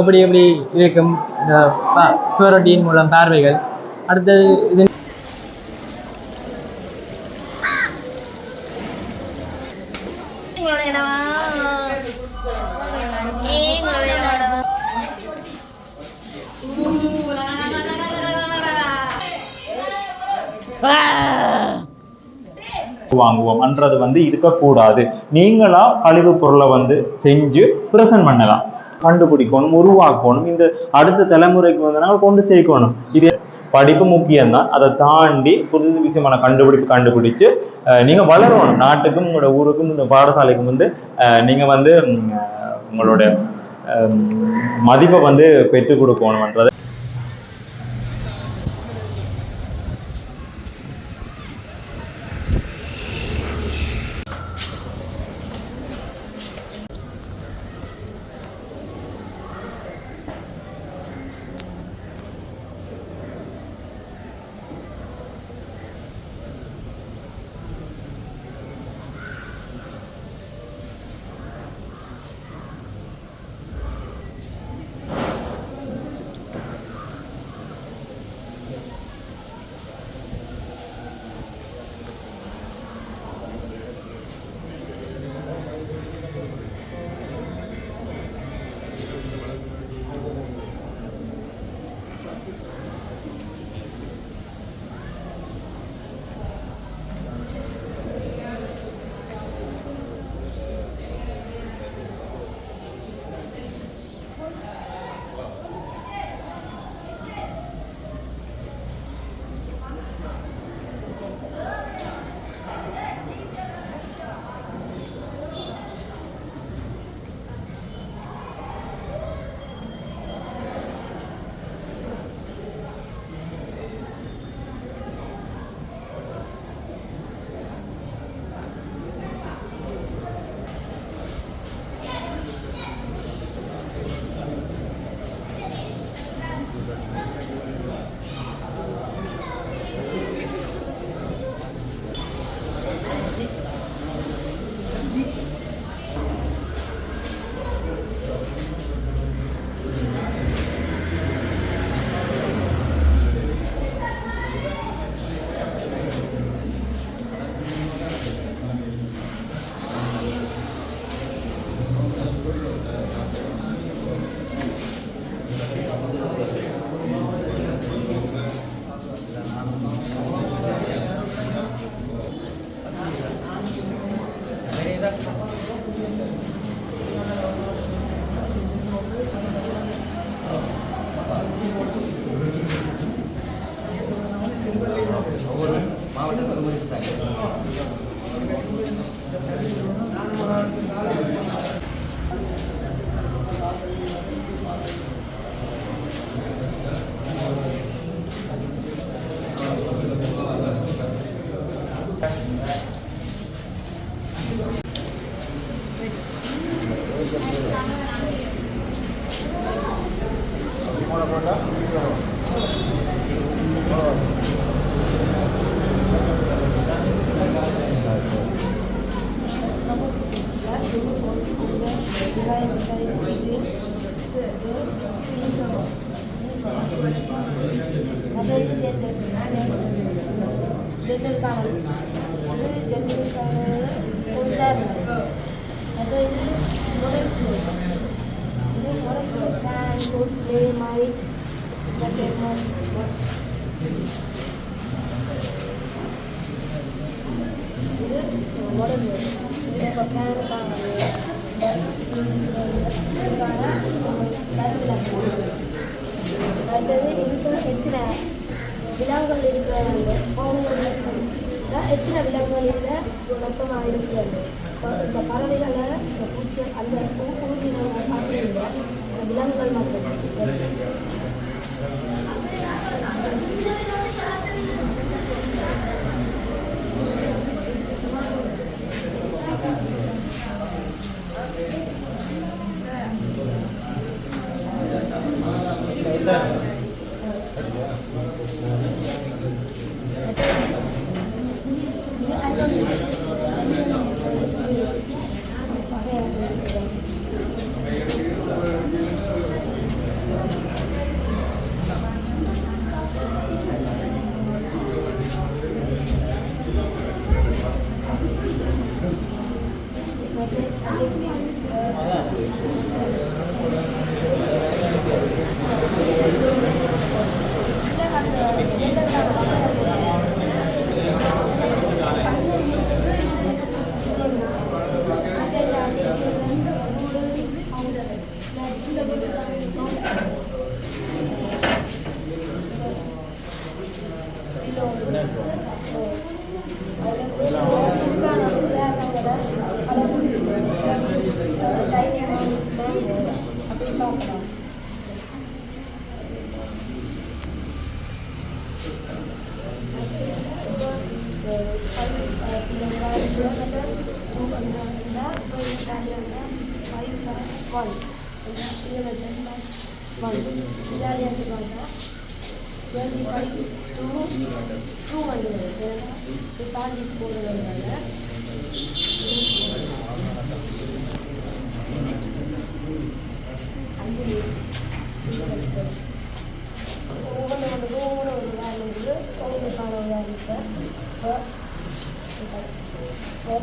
எப்படி எப்படி இருக்கும் இந்த சுவரொட்டியின் மூலம் பார்வைகள். அடுத்தது இது வாங்குவோம் என்றது இருக்கக்கூடாது. நீங்களா கழிவு பொருளை செஞ்சு பிரசன்ட் பண்ணலாம், கண்டுபிடிக்கணும், உருவாக்கணும், இந்த அடுத்த தலைமுறைக்கு கொண்டு சேர்க்கணும். இது படிப்பு முக்கியம்தான். அதை தாண்டி புது விஷயமான கண்டுபிடிச்சு நீங்க வளரணும். நாட்டுக்கும் உங்களோட ஊருக்கும் இந்த பாடசாலைக்கும் நீங்க உங்களோட மதிப்பை பெற்றுக் கொடுக்கணும்ன்றது.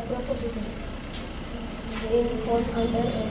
Propositions. They fall under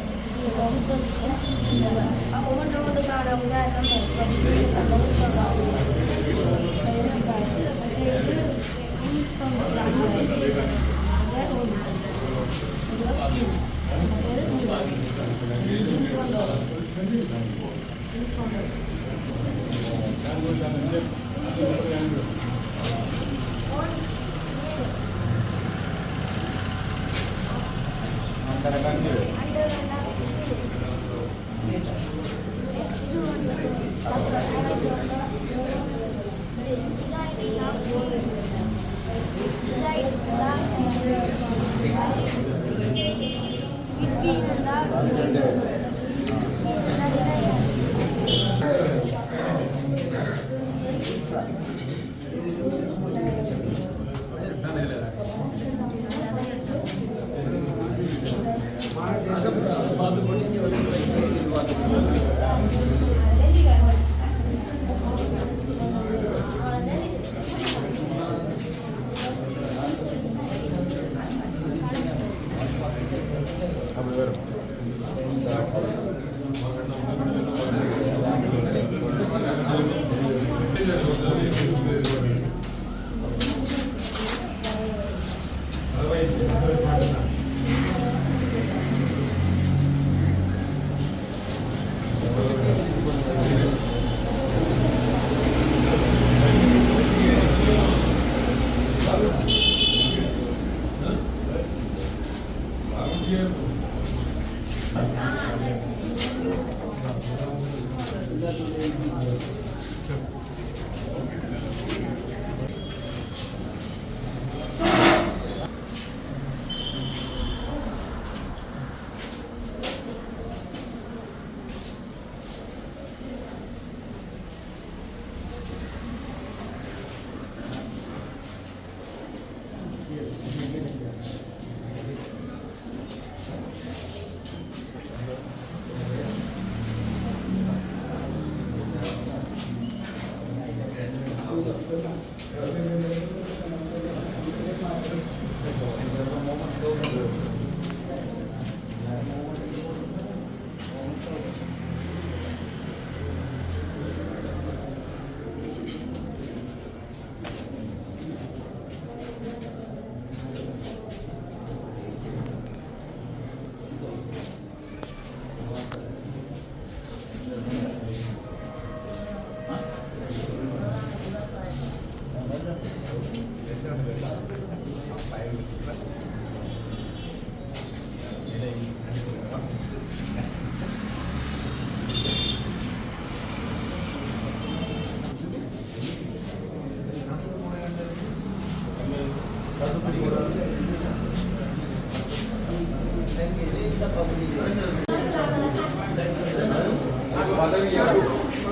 Padahal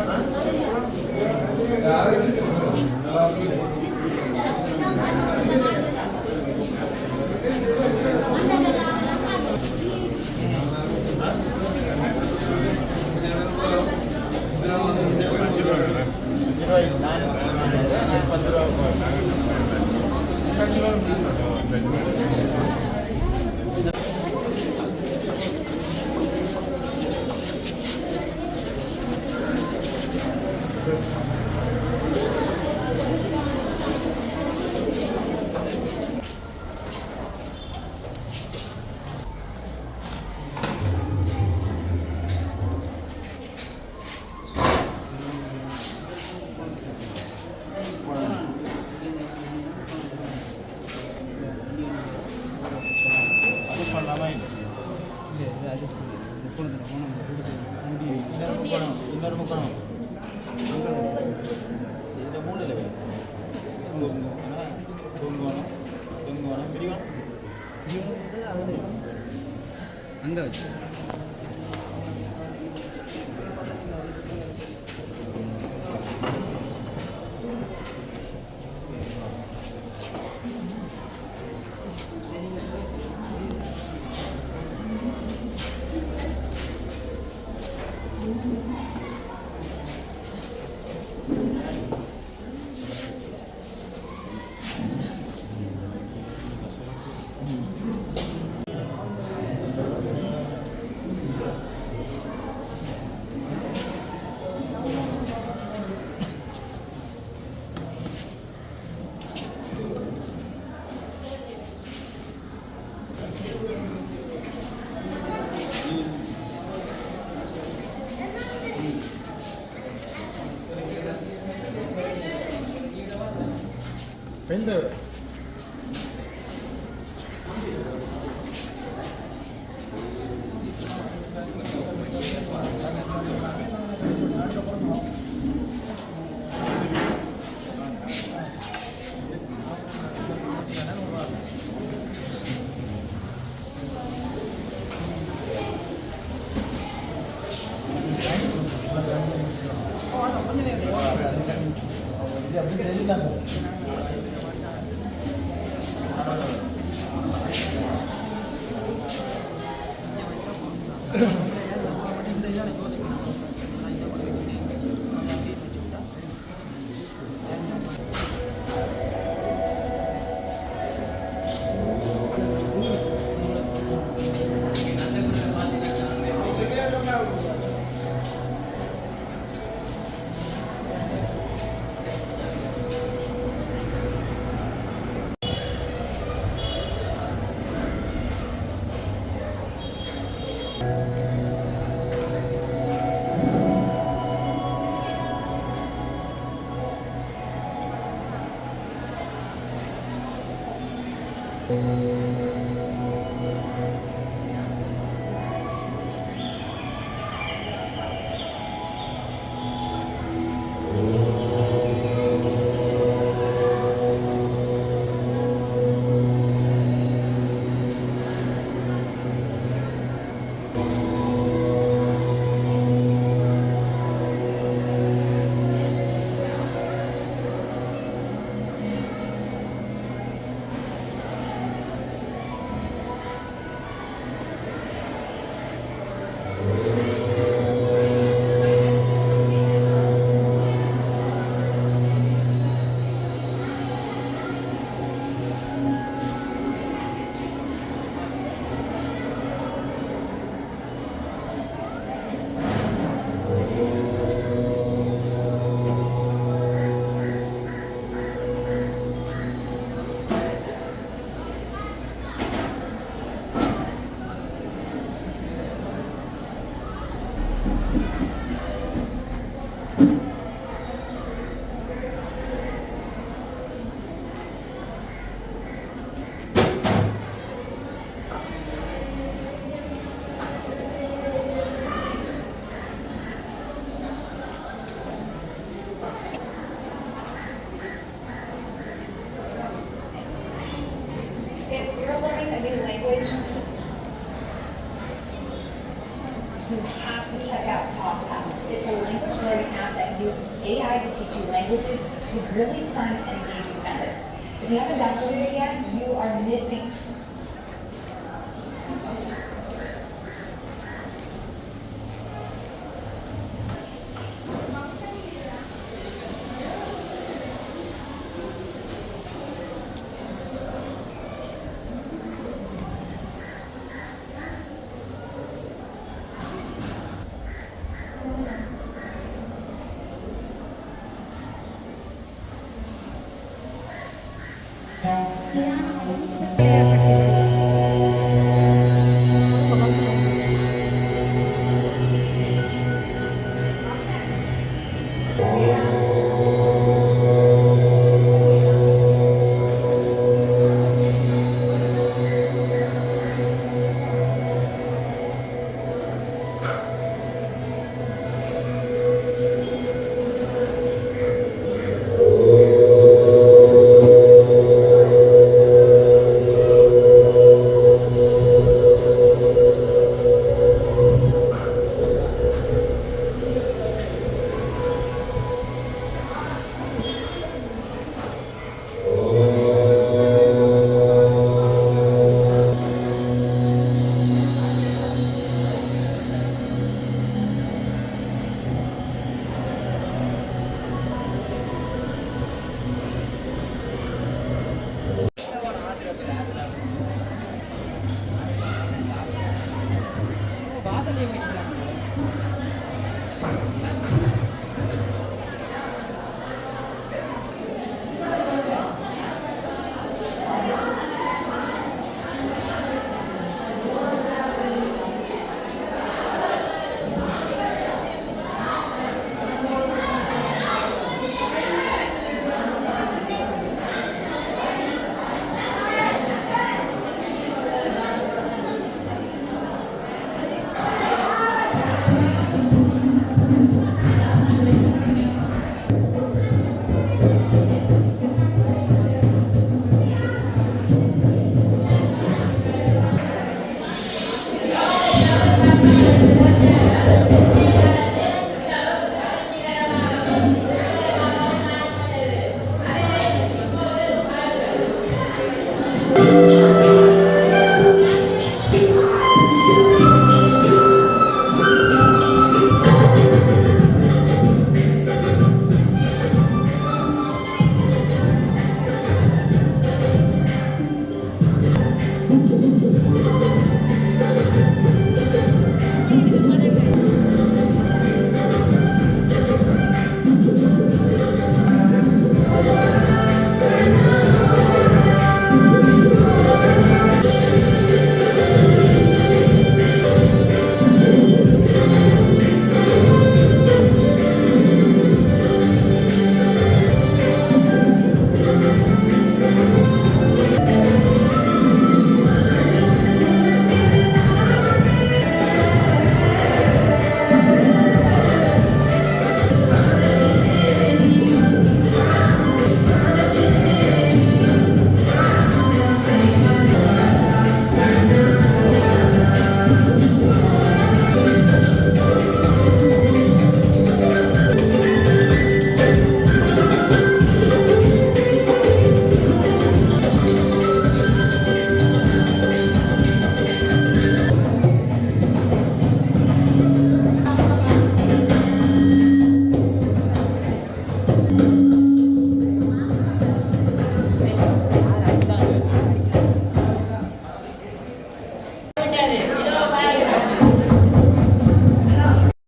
அங்கே வச்சு Pende. use AI to teach you languages with really fun and engaging methods. If you haven't downloaded it yet, you are missing.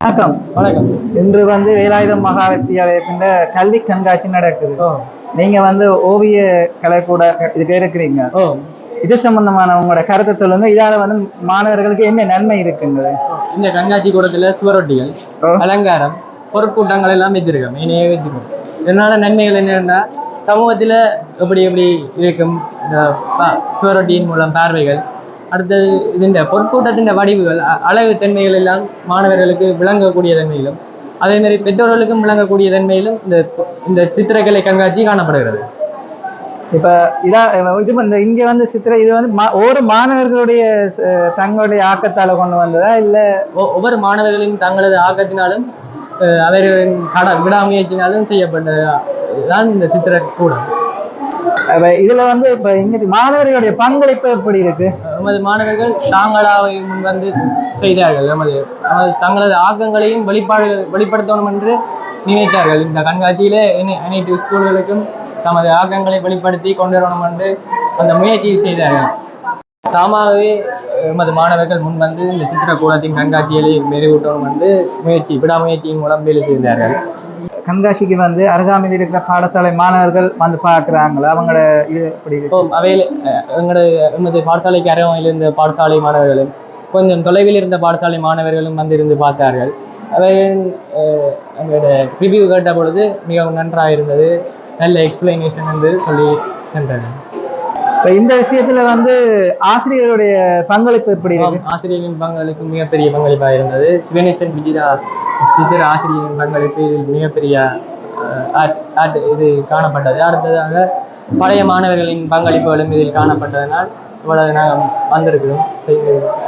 வணக்கம். வணக்கம். இன்று வேலாயுதம் மகா வித்தியாலயத்தின் கல்வி கண்காட்சி நடக்குது. ஓ நீங்க ஓவிய கலைக்கூட இதுக்கு இருக்கிறீங்க. ஓ இது சம்பந்தமான உங்களோட கருத்தை சொல்லுங்க. இதால மாணவர்களுக்கு என்ன நன்மை இருக்குங்க? இந்த கண்காட்சி கூடத்துல சுவரொட்டிகள், அலங்காரம், பொருட்கூட்டங்கள் எல்லாம் வச்சிருக்கோம். மெயினே வச்சிருக்கோம். இதனால நன்மைகள் என்னன்னா சமூகத்துல எப்படி எப்படி இருக்கும் இந்த சுவரொட்டியின் மூலம் பார்வைகள், அடுத்தது இந்த பொற்கூட்டத்தின் வடிவுகள், அழகு தன்மைகள் எல்லாம் மாணவர்களுக்கு விளங்கக்கூடிய தன்மையிலும் அதே மாதிரி பெற்றோர்களுக்கும் விளங்கக்கூடிய தன்மையிலும் இந்த சித்திரக்கலை கண்காட்சி காணப்படுகிறது. இப்ப இது இங்க சித்திரை இது ஒவ்வொரு மாணவர்களுடைய தங்களுடைய ஆக்கத்தால கொண்டு வந்ததா இல்ல ஒவ்வொரு மாணவர்களின் தங்களது ஆக்கத்தினாலும் அவரின் விடாமுயற்சினாலும் செய்யப்பட்டதுதான் இந்த சித்திரக்கூடம். இதுல வந்து இப்ப இங்க மாணவர்களுடைய பங்களிப்பு எப்படி இருக்கு? நமது மாணவர்கள் தாங்களாக முன்வந்து செய்தார்கள். நமது தங்களது ஆக்கங்களையும் வெளிப்படுத்தணும் என்று நினைத்தார்கள். இந்த கண்காட்சியிலே அனைத்து ஸ்கூல்களுக்கும் தமது ஆக்கங்களை வெளிப்படுத்தி கொண்டு வரணும் என்று அந்த முயற்சியை செய்தார்கள். தாமாகவே எமது மாணவர்கள் முன்வந்து இந்த சித்திரக்கூடத்தின் கண்காட்சிகளை மெருகூட்டணும் என்று விடாமுயற்சியின் மூலம் வேலை செய்தார்கள். கண்காட்சிக்கு வந்து அருகாமையில் இருக்கிற பாடசாலை மாணவர்கள் வந்து பார்க்குறாங்களா? அவங்களோட இது எப்படி இருக்கு? அவையில் எமது பாடசாலைக்கு அருகாமையில் இருந்த பாடசாலை மாணவர்களும் கொஞ்சம் தொலைவில் இருந்த பாடசாலை மாணவர்களும் வந்து இருந்து பார்த்தார்கள். அவையின் எங்களோட ரிவ்யூ கேட்ட பொழுது மிகவும் நன்றாக இருந்தது, நல்ல எக்ஸ்பிளனேஷன் என்று சொல்லி சென்றார்கள். இப்போ இந்த விஷயத்துல வந்து ஆசிரியர்களுடைய பங்களிப்பு எப்படி இருக்கு? ஆசிரியர்களின் பங்களிப்பு மிகப்பெரிய பங்களிப்பாக இருந்தது. சிவனேசன் விஜிதா சித்திர ஆசிரியரின் பங்களிப்பு இதில் மிகப்பெரிய இது காணப்பட்டது. அடுத்ததாக பழைய மாணவர்களின் பங்களிப்புகளும் இதில் காணப்பட்டதனால் இவ்வளவு நாங்கள் வந்திருக்கிறோம் செய்திருக்கிறோம்.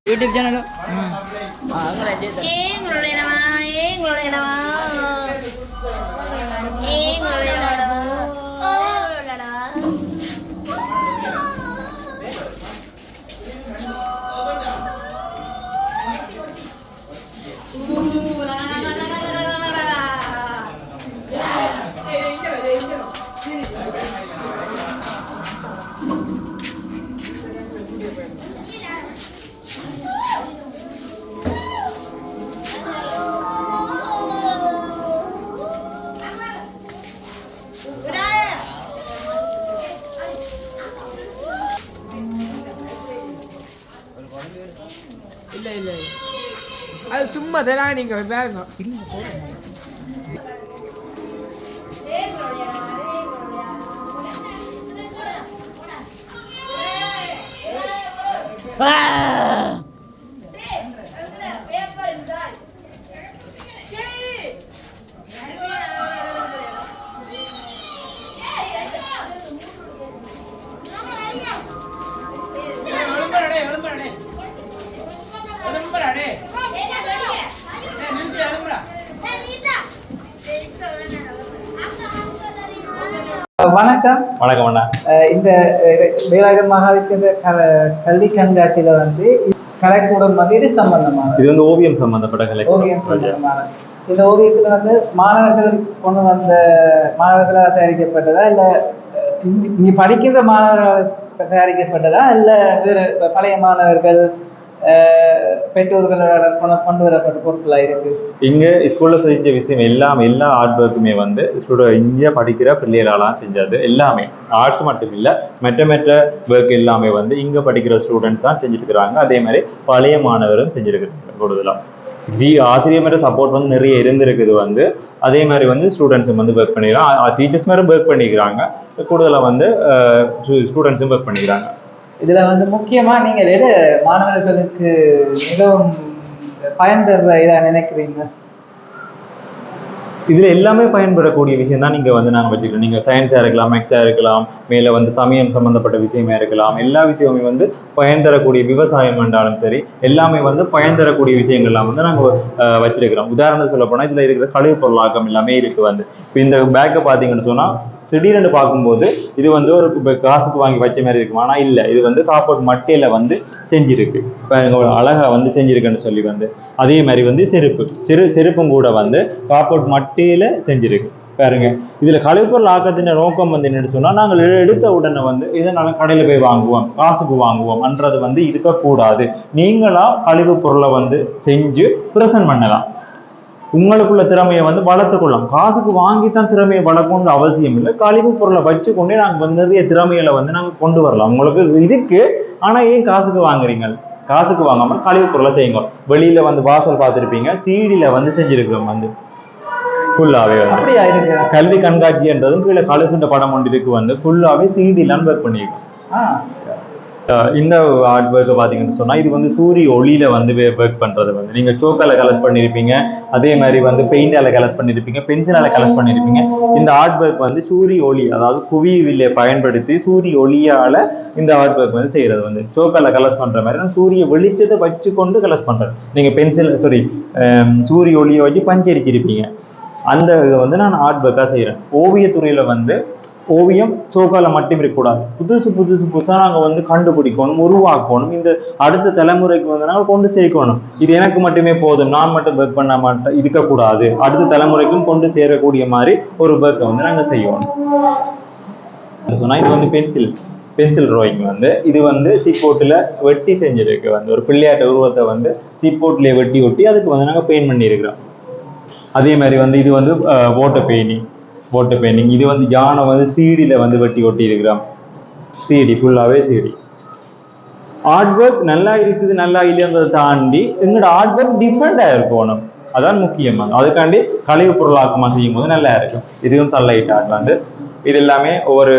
யூடியூப் சேனல் சும்மா தான் நீங்க பாருங்க. வணக்கம். வணக்கம் அண்ணா. இந்த வேலாயுதம் மகாவித்தியாலய கல்வி கண்காட்சியில வந்து கலைக்கூடம் வந்து இது சம்பந்தமான இது வந்து ஓவியம் சம்பந்தப்பட்ட கலை. ஓவியம் சம்பந்தமான இந்த ஓவியத்துல வந்து மாணவர்கள் கொண்டு வந்த மாணவர்களால் தயாரிக்கப்பட்டதா இல்ல இங்க படிக்கின்ற மாணவர்களால் தயாரிக்கப்பட்டதா இல்ல வேறு பழைய மாணவர்கள் பெற்றோர்களோட கொண்டு வரப்பட்ட பொருட்களா இருக்கு? இங்க ஸ்கூல்ல செஞ்ச விஷயம் எல்லா ஆர்ட் ஒர்க்குமே வந்து இங்க படிக்கிற பிள்ளைகளாலாம் செஞ்சது எல்லாமே. ஆர்ட்ஸ் மட்டும் இல்ல, மற்ற ஒர்க் எல்லாமே வந்து இங்க படிக்கிற ஸ்டூடெண்ட்ஸ் தான் செஞ்சுட்டு இருக்கிறாங்க. அதே மாதிரி பழைய மாணவரும் செஞ்சிருக்கிறாங்க. கூடுதலா ஆசிரியர் மேல சப்போர்ட் வந்து நிறைய இருந்திருக்குது வந்து. அதே மாதிரி வந்து ஸ்டூடெண்ட்ஸும் வந்து ஒர்க் பண்ணிக்கிறாங்க, டீச்சர்ஸ் மேலும் ஒர்க் பண்ணிக்கிறாங்க, கூடுதலா வந்து ஸ்டூடெண்ட்ஸும் ஒர்க் பண்ணிக்கிறாங்க. இதுல வந்து முக்கியமா நீங்க எது மாணவர்களுக்கு மிகவும் பயன்பெற இதா நினைக்கிறீங்க? இதுல எல்லாமே பயன்படக்கூடிய விஷயம் தான் நீங்க வந்து நாங்க வச்சுக்கிறோம். நீங்க சயின்ஸா இருக்கலாம், மேக்ஸா இருக்கலாம், மேல வந்து சமயம் சம்பந்தப்பட்ட விஷயமா இருக்கலாம். எல்லா விஷயமுமே வந்து பயன் தரக்கூடிய, விவசாயம் என்றாலும் சரி, எல்லாமே வந்து பயன் தரக்கூடிய விஷயங்கள்லாம் வந்து நாங்க வச்சிருக்கிறோம். உதாரணம் சொல்ல போனா இதுல இருக்கிற கழிவு பொருளாக்கம் எல்லாமே இருக்கு வந்து. இப்போ இந்த பேக்கை பாத்தீங்கன்னு சொன்னா திடீரென்று பார்க்கும்போது இது வந்து ஒரு காசுக்கு வாங்கி வச்ச மாதிரி இருக்கும். ஆனால் இல்லை, இது வந்து காப்போர்ட் மட்டையில வந்து செஞ்சிருக்கு. இப்போ அழகா வந்து செஞ்சிருக்குன்னு சொல்லி வந்து. அதே மாதிரி வந்து செருப்பும் கூட வந்து காப்போர்ட் மட்டையில செஞ்சிருக்கு பாருங்க. இதுல கழிப்பொருள் ஆக்கத்தின் நோக்கம் வந்து என்னன்னு சொன்னா, நாங்கள் எடுத்த உடனே வந்து இதனால கடையில போய் வாங்குவோம், காசுக்கு வாங்குவோம் என்றது வந்து இருக்கக்கூடாது. நீங்களா கழிவு பொருளை வந்து செஞ்சு பிரசன்ட் பண்ணலாம். உங்களுக்குள்ள திறமையை வந்து வளர்த்துக்கொள்ளலாம். காசுக்கு வாங்கித்தான் திறமையை வளர்க்கணும்னு அவசியம் இல்லை. கழிவு பொருளை வச்சுக்கொண்டே நாங்கள் வந்து நிறைய திறமைகளை வந்து நாங்கள் கொண்டு வரலாம். உங்களுக்கு இருக்கு, ஆனா ஏன் காசுக்கு வாங்குறீங்க? காசுக்கு வாங்காம கழிவு பொருளை செய்யுங்க. வெளியில வந்து வாசல் பார்த்துருப்பீங்க, சீடியில வந்து செஞ்சிருக்கிறோம் வந்து ஃபுல்லாவே வந்து கல்வி கண்காட்சி என்றதும் கீழே கழுகுன்ற படம் ஒன்று இருக்கு வந்து ஃபுல்லாவே சீடிலாம் ஒர்க் பண்ணியிருக்கோம். இந்த ஆர்ட் ஒர்க்கை பார்த்தீங்கன்னு சொன்னால் இது வந்து சூரிய ஒளியில வந்து ஒர்க் பண்ணுறது வந்து நீங்கள் சோக்கால கலர்ஸ் பண்ணியிருப்பீங்க, அதே மாதிரி வந்து பெயிண்டால கலர்ஸ் பண்ணியிருப்பீங்க, பென்சிலால கலர்ஸ் பண்ணியிருப்பீங்க. இந்த ஆர்ட் ஒர்க் வந்து சூரிய ஒளி, அதாவது புவியியலை பயன்படுத்தி சூரிய ஒளியால் இந்த ஆர்ட் ஒர்க் வந்து செய்கிறது வந்து. சோக்கால கலர்ஸ் பண்ணுற மாதிரி நான் சூரிய வெளிச்சத்தை வச்சு கொண்டு கலர்ஸ் பண்ணுறேன். நீங்கள் சூரிய ஒளியை வச்சு பஞ்சரிச்சிருப்பீங்க. அந்த இதை வந்து நான் ஆர்ட் ஒர்க்காக செய்கிறேன். ஓவியத்துறையில் வந்து ஓவியம் சோக்கால மட்டும் இருக்கக்கூடாது. புதுசாக நாங்கள் வந்து கண்டுபிடிக்கணும், உருவாக்கணும். இந்த அடுத்த தலைமுறைக்கு வந்து நாங்கள் கொண்டு சேர்க்கணும். இது எனக்கு மட்டுமே போதும், நான் மட்டும் ஒர்க் பண்ண மாட்டேன் இருக்கக்கூடாது. அடுத்த தலைமுறைக்கும் கொண்டு சேரக்கூடிய மாதிரி ஒரு ஒர்க்கை வந்து நாங்கள் செய்யணும். சொன்னால் இது வந்து பென்சில் ட்ராயிங் வந்து இது வந்து சீப்போட்டில் வெட்டி செஞ்சிருக்கு வந்து. ஒரு பிள்ளையாட்ட உருவத்தை வந்து சீப்போட்டிலே வெட்டி ஒட்டி அதுக்கு வந்து நாங்கள் பெயிண்ட் பண்ணியிருக்கிறோம். அதே மாதிரி வந்து இது வந்து வாட்டர் பெயிண்டிங். இது வந்து யானை வந்து சீடியில் வந்து வெட்டி ஒட்டி இருக்கிறோம். சீடி ஃபுல்லாகவே சீடி. ஆர்ட் ஒர்க் நல்லா இருக்குது நல்லா இல்லைன்றதை தாண்டி எங்களோட ஆர்ட் ஒர்க் டிஃப்ரெண்டாக இருக்கணும், அதான் முக்கியமாக. அதுக்காண்டி கழிவு பொருளாக்கமாக செய்யும் போது நல்லா இருக்கும். இதுவும் சன்லைட் ஆர்ட் வந்து இது எல்லாமே ஒவ்வொரு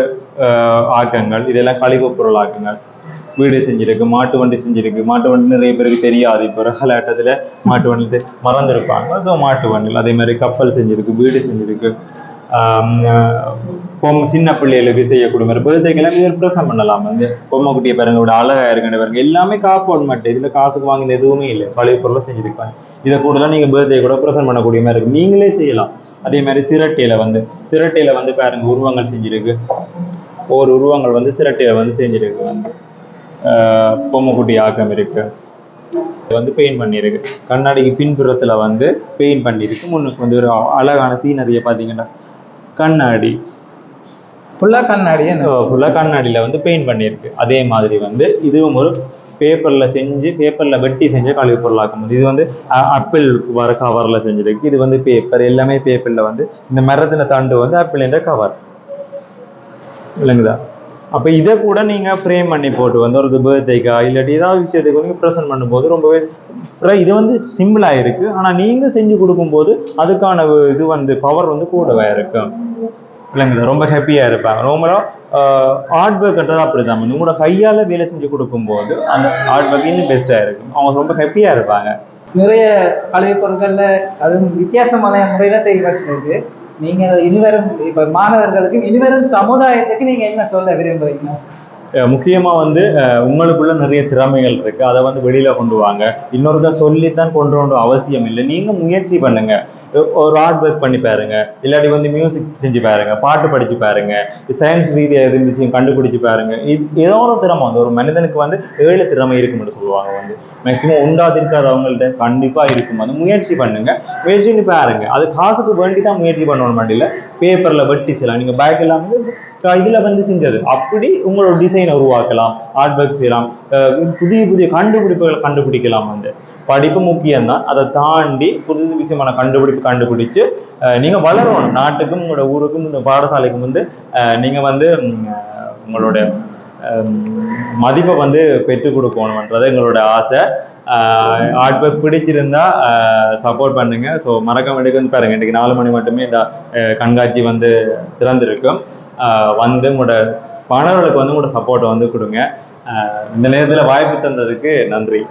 ஆக்கங்கள். இதெல்லாம் கழிவு பொருள் ஆக்கங்கள். வீடு செஞ்சிருக்கு, மாட்டு வண்டி செஞ்சிருக்கு. மாட்டு வண்டி நிறைய பேருக்கு தெரியாது. இப்போ ரகலாட்டத்தில் மாட்டு வண்டி மறந்துருப்பாங்க. ஸோ மாட்டு வண்டியில் அதே மாதிரி கப்பல் செஞ்சிருக்கு, வீடு செஞ்சிருக்கு. சின்ன பிள்ளைகளுக்கு செய்யக்கூடிய மாதிரி பர்த்டேக்கெல்லாம் இதில் ப்ரெசென்ட் பண்ணலாம் வந்து. பொம்மை குட்டியை பாருங்க, விட அழகாக இருக்குன்னு பாருங்க. எல்லாமே காப்போர்ட் மட்டும், இதில் காசுக்கு வாங்கின எதுவுமே இல்லை, கழிவு பொருளை செஞ்சுருப்பாங்க. இதை கூடலாம் நீங்கள் பர்த்டே கூட ப்ரெசென்ட் பண்ணக்கூடிய மாதிரி இருக்கு, நீங்களே செய்யலாம். அதே மாதிரி சிரட்டையில் வந்து பாருங்க உருவங்கள் செஞ்சிருக்கு. ஒவ்வொரு உருவங்கள் வந்து சிரட்டையில் வந்து செஞ்சிருக்கு வந்து. பொம்மை குட்டி ஆக்கம் இருக்கு வந்து பெயிண்ட் பண்ணியிருக்கு. கண்ணாடிக்கு பின்புறத்தில் வந்து பெயிண்ட் பண்ணியிருக்கு. முன்னுக்கு வந்து ஒரு அழகான சீனரியை பார்த்தீங்கன்னா கண்ணாடி ஃபுல்லாக கண்ணாடியில் வந்து பெயிண்ட் பண்ணியிருக்கு. அதே மாதிரி வந்து இதுவும் ஒரு பேப்பரில் வெட்டி செஞ்ச கழிவு பொருளாக்கும். இது வந்து ஆப்பிள் வர கவரில் செஞ்சிருக்கு. இது வந்து பேப்பர், எல்லாமே பேப்பரில் வந்து இந்த மரத்தின தண்டு வந்து ஆப்பிள் என்ற கவர் இல்லைங்களா. அப்போ இதை கூட நீங்கள் ஃப்ரேம் பண்ணி போட்டு வந்து ஒரு பர்த்டேக்கா இல்லாட்டி ஏதாவது விஷயத்துக்கு நீங்கள் ப்ரெசென்ட் பண்ணும்போது ரொம்பவே இது வந்து சிம்பிளாக இருக்குது. ஆனால் நீங்கள் செஞ்சு கொடுக்கும்போது அதுக்கான இது வந்து பவர் வந்து கூடவே இருக்கும் இல்லைங்களா. ரொம்ப ஹாப்பியாக இருப்பாங்க. ரொம்ப ஆர்ட் ஒர்க்ன்றது அப்படி தான் வந்து உங்களோட கையால் வேலை செஞ்சு கொடுக்கும்போது அந்த ஆர்ட் ஒர்க் இன்னும் பெஸ்ட்டாக இருக்கும். அவங்க ரொம்ப ஹாப்பியாக இருப்பாங்க. நிறைய கலை பொருட்கள்ல அதுவும் வித்தியாசமான முறையில செயல்பட்டு நீங்கள் இனிவரும் இப்ப மாணவர்களுக்கு இனிவரும் சமுதாயத்துக்கு நீங்க என்ன சொல்ல விரும்புறீங்க? முக்கியமாக வந்து உங்களுக்குள்ள நிறைய திறமைகள் இருக்கு, அதை வந்து வெளியில கொண்டு வாங்க. இன்னொருத்தர் சொல்லித்தான் கொண்டு வர அவசியம் இல்லை. நீங்க முயற்சி பண்ணுங்க. ஒரு ஆர்ட் ஒர்க் பண்ணி பாருங்க, இல்லாட்டி வந்து மியூசிக் செஞ்சு பாருங்க, பாட்டு படிச்சு பாருங்க, சயின்ஸ் ரீதியாக எது விஷயம் கண்டுபிடிச்சு பாருங்க. ஏதோ ஒரு திறமை வந்து ஒரு மனிதனுக்கு வந்து 7 திறமை இருக்கும்னு சொல்லுவாங்க. வந்து மேக்சிமம் உண்டாதிருக்காதவங்கள்ட்ட கண்டிப்பா இருக்கும். அது முயற்சி பண்ணுங்க, முயற்சி பண்ணி பாருங்க. அது காசுக்கு வேண்டி தான் முயற்சி பண்ணணும் மாட்டில. பேப்பர்ல வெட்டி செய்யலாம், நீங்க பேக் எல்லாம் வந்து இதுல வந்து செஞ்சது அப்படி உங்களோட டிசைனை உருவாக்கலாம், ஆர்ட் ஒர்க் செய்யலாம், புதிய புதிய கண்டுபிடிப்புகளை கண்டுபிடிக்கலாம். வந்து படிப்பு முக்கியம்தான், அதை தாண்டி புது விஷயமான கண்டுபிடிப்பு கண்டுபிடிச்சு நீங்க வளரணும். நாட்டுக்கும் உங்களோட ஊருக்கும் இந்த பாடசாலைக்கும் வந்து நீங்க வந்து உங்களோட மதிப்பை வந்து பெற்றுக் கொடுக்கணும்ன்றது எங்களோட ஆசை. ஆர்ட் ஒர்க் பிடிச்சிருந்தா சப்போர்ட் பண்ணுங்க. ஸோ மறக்காம வந்து பாருங்க, இன்றைக்கு 4 மணி மட்டுமே இந்த கண்காட்சி வந்து திறந்திருக்கும். வந்து உங்களோட மாணவர்களுக்கு வந்து உங்களோட சப்போர்ட்டை வந்து கொடுங்க. இந்த நேரத்தில் வாய்ப்பு தந்ததுக்கு நன்றி.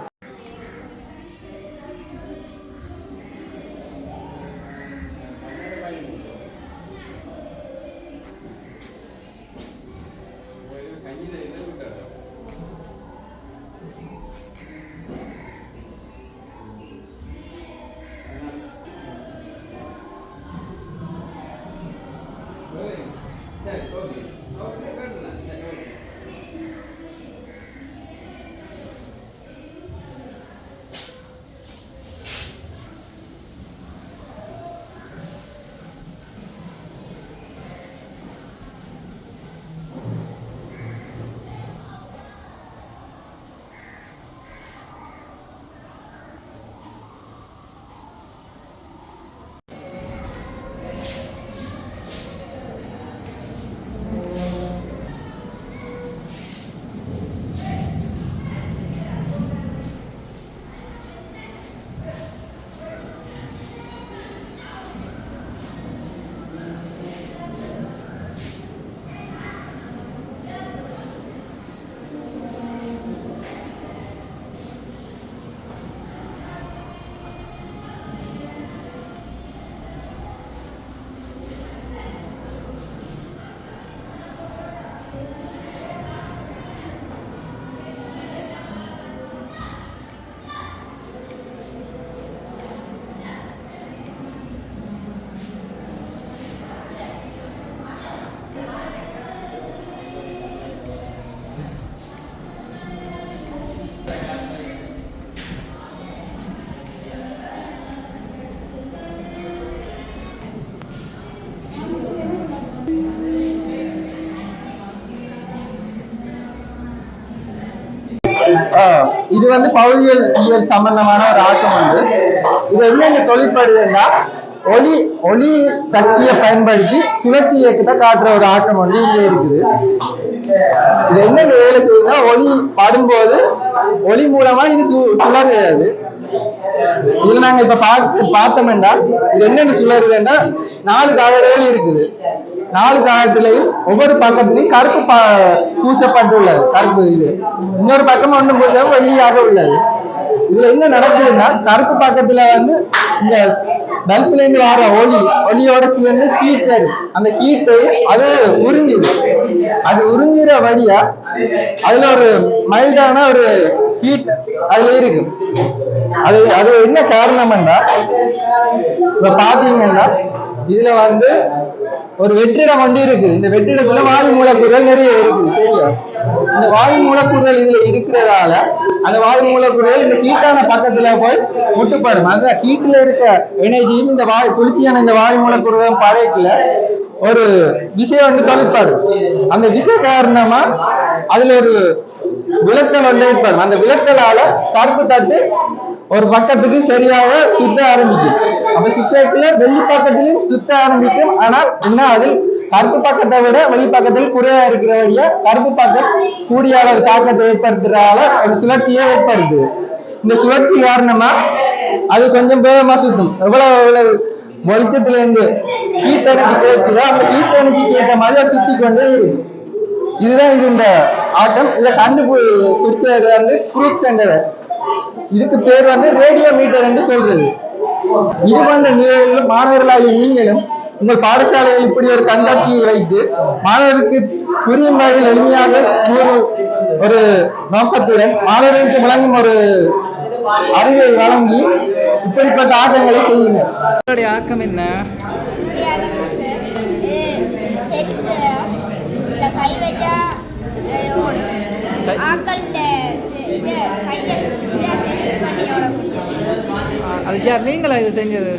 இது வந்து பகுதியியல் சம்பந்தமான ஒரு ஆட்டம் உண்டு. இது என்ன தொழிற்படுதுன்னா ஒளி ஒளி சக்தியை பயன்படுத்தி சுழற்சி இயக்கத்தை காட்டுற ஒரு ஆட்டம் வந்து இங்க இருக்குது. இது என்னென்ன வேலை செய்யுதுன்னா ஒளி படும்போது ஒளி மூலமா இது சுழறது. இதுல நாங்க இப்ப பார்த்தோம்னா இது என்னென்ன சுழறுதுன்னா 4 காவடுகள் இருக்குது. 4 காவட்டிலையும் ஒவ்வொரு பக்கத்திலையும் கருப்பு பூசப்பட்டுள்ளது. கருப்பு இது இன்னொரு பக்கம் ஒன்றும் பூச வெள்ளியாக உள்ளது. இதுல என்ன நடக்குதுன்னா கருப்பு பக்கத்துல வந்து இந்த பல்புல இருந்து வர ஒளியோட சேர்ந்து ஹீட் வரும். அந்த ஹீட்டு அது உறிஞ்சுது. அது உறிஞ்சுற வழியா அதுல ஒரு மைல்டான ஒரு ஹீட் அதுல இருக்கு. அது என்ன காரணம்னா இப்ப பாத்தீங்கன்னா இதுல வந்து ஒரு வெற்றிடம் ஒன்று இருக்குது. இந்த வெற்றிடத்துல வாயு மூலக்கூறுகள் நிறைய இருக்குது. சரியா, இந்த வாயு மூலக்கூறுகள் இதுல இருக்கிறதால அந்த வாயு மூலக்கூறுகள் இந்த ஹீட்டான பக்கத்துல போய் முட்டுப்படும். அந்த ஹீட்ல இருக்க எனர்ஜியும் இந்த குளிர்ச்சியான இந்த வாயு மூலக்கூறுகள் படைக்குல ஒரு விசை வந்து தொழிற்படும். அந்த விசை காரணமா அதுல ஒரு விளக்கல் வந்து ஏற்படும். அந்த விளக்கலால கருப்பு தட்டு ஒரு பக்கத்துக்கு சரியாக சுத்த ஆரம்பிக்கும். அப்ப சுத்தத்துல வெள்ளி பக்கத்திலும் சுத்த ஆரம்பிக்கும். ஆனால் என்ன அதில் கருப்பு பக்கத்தை விட வெள்ளி பக்கத்தில் குறைவா இருக்கிறபடியா கருப்பு பக்கம் கூடிய அளவு தாக்கத்தை ஏற்படுத்துறதால ஒரு சுழற்சியே ஏற்படுது. இந்த சுழற்சி காரணமா அது கொஞ்சம் வேகமா சுத்தும். எவ்வளவு வெளிச்சத்துல இருந்து ஹீட் எனர்ஜி கிடைக்குதோ அந்த ஹீட் எனர்ஜிக்கு ஏற்ற மாதிரி அது சுத்தி கொண்டே இருக்கு. இதுதான் இது இந்த ஆட்டம். இதை கண்டுபிடிச்சது வந்து குரூக்ஸ் என்ற இதுக்கு பேர் வந்து ரேடியோ மீட்டர் என்று சொல்றது. இது போன்ற நிகழ்வுகள் மாணவர்களாகிய நீங்களும் உங்கள் பாடசாலையில் இப்படி ஒரு கண்காட்சியை வைத்து மாணவருக்கு புரியும் வகையில் எளிமையாக ஒரு நோக்கத்துடன் மாணவர்களுக்கு வழங்கும் ஒரு அறிவை வழங்கி இப்படிப்பட்ட ஆட்டங்களை செய்யுங்க. உங்களுடைய ஆக்கம் என்ன? கை வச்சா அது யார் நீங்களா இது செஞ்சது?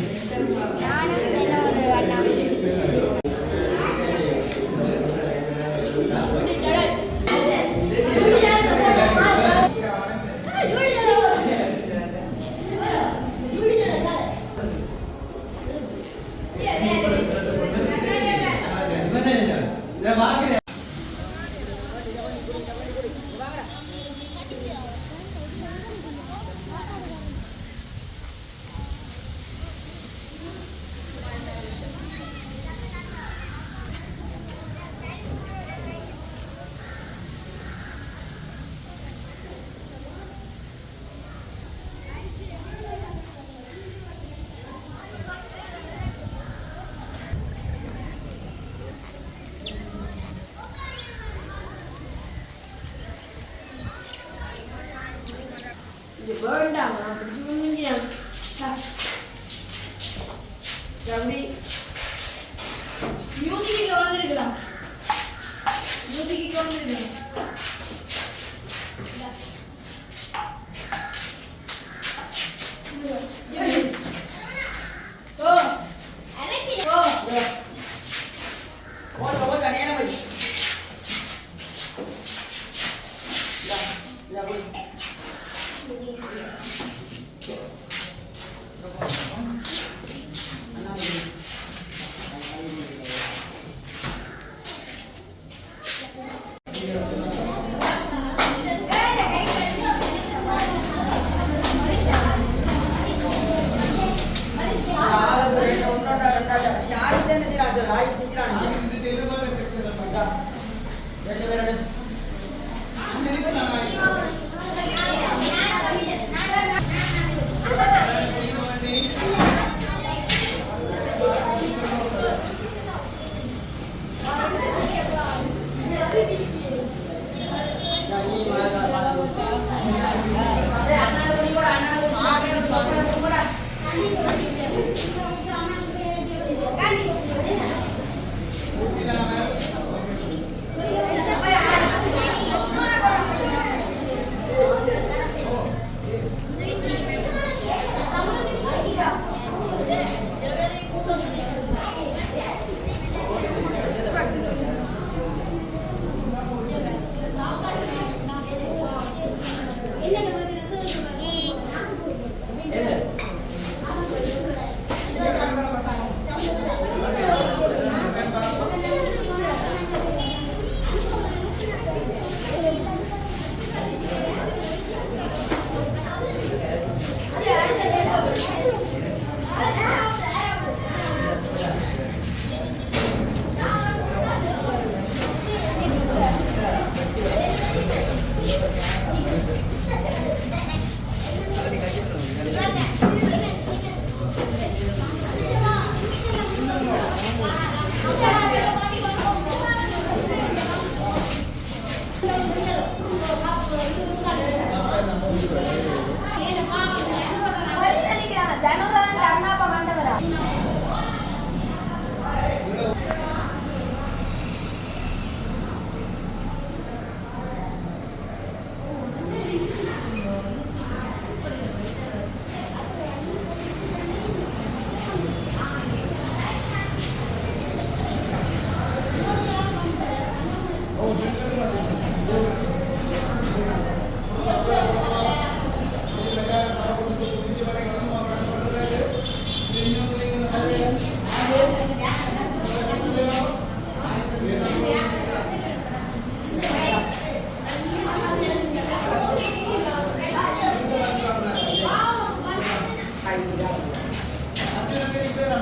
Ano